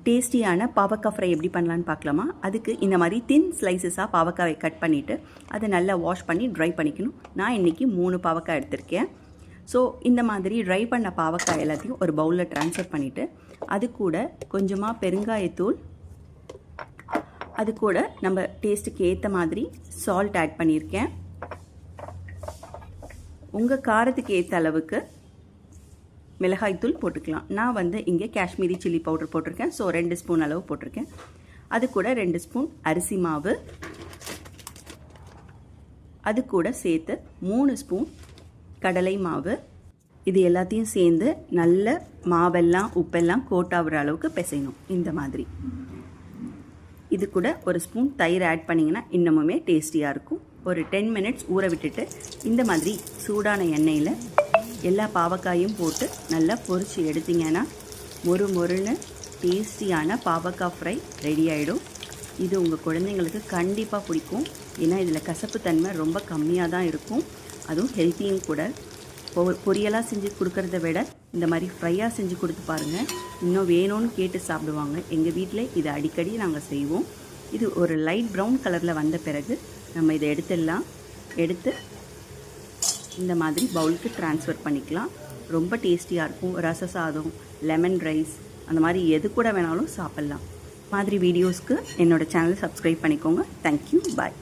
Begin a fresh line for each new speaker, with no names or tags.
டேஸ்டியான பாவக்காய் ஃப்ரை எப்படி பண்ணலான்னு பார்க்கலாமா? அதுக்கு இந்த மாதிரி தின் ஸ்லைசஸாக பாவக்காயை கட் பண்ணிவிட்டு அதை நல்லா வாஷ் பண்ணி ட்ரை பண்ணிக்கணும். நான் இன்றைக்கி 3 பாவக்காய் எடுத்திருக்கேன். ஸோ இந்த மாதிரி ட்ரை பண்ண பாவக்காய் எல்லாத்தையும் ஒரு பவுலில் ட்ரான்ஸ்ஃபர் பண்ணிவிட்டு அது கூட கொஞ்சமாக பெருங்காயத்தூள், அது கூட நம்ம டேஸ்ட்டுக்கு ஏற்ற மாதிரி சால்ட் ஆட் பண்ணியிருக்கேன். உங்கள் காரத்துக்கு ஏற்ற அளவுக்கு மிளகாய்த்தூள் போட்டுக்கலாம். நான் இங்கே காஷ்மீரி சில்லி பவுடர் போட்டிருக்கேன். ஸோ 2 ஸ்பூன் அளவு போட்டிருக்கேன். அது கூட 2 ஸ்பூன் அரிசி மாவு, அது கூட சேர்த்து 3 ஸ்பூன் கடலை மாவு. இது எல்லாத்தையும் சேர்ந்து நல்ல மாவெல்லாம் உப்பெல்லாம் கோட் ஆகிற அளவுக்கு பிசையணும். இந்த மாதிரி இது கூட 1 ஸ்பூன் தயிர் ஆட் பண்ணிங்கன்னா இன்னமுமே டேஸ்டியாக இருக்கும். ஒரு 10 மினிட்ஸ் ஊற விட்டுட்டு இந்த மாதிரி சூடான எண்ணெயில் எல்லா பாவக்காயும் போட்டு நல்லா பொரித்து எடுத்திங்கன்னா மொறுன்னு டேஸ்டியான பாவக்காய் ஃப்ரை ரெடி ஆகிடும். இது உங்கள் குழந்தைங்களுக்கு கண்டிப்பாக பிடிக்கும். ஏன்னா இதில் கசப்பு தன்மை ரொம்ப கம்மியாக தான் இருக்கும். அதுவும் ஹெல்த்தியும் கூட. பொரியலாக செஞ்சு கொடுக்கறத விட இந்த மாதிரி ஃப்ரையாக செஞ்சு கொடுத்து பாருங்கள், இன்னும் வேணும்னு கேட்டு சாப்பிடுவாங்க. எங்கள் வீட்டில் இதை அடிக்கடி நாங்கள் செய்வோம். இது ஒரு லைட் ப்ரௌன் கலரில் வந்த பிறகு நம்ம இதை எடுத்து இந்த மாதிரி பவுலுக்கு ட்ரான்ஸ்ஃபர் பண்ணிக்கலாம். ரொம்ப டேஸ்டியாக இருக்கும். ரச சாதம், லெமன் ரைஸ், அந்த மாதிரி எது கூட வேணாலும் சாப்பிட்லாம். மாதிரி வீடியோஸ்க்கு என்னோடய சேனலை சப்ஸ்கிரைப் பண்ணிக்கோங்க. தேங்க்யூ, பாய்.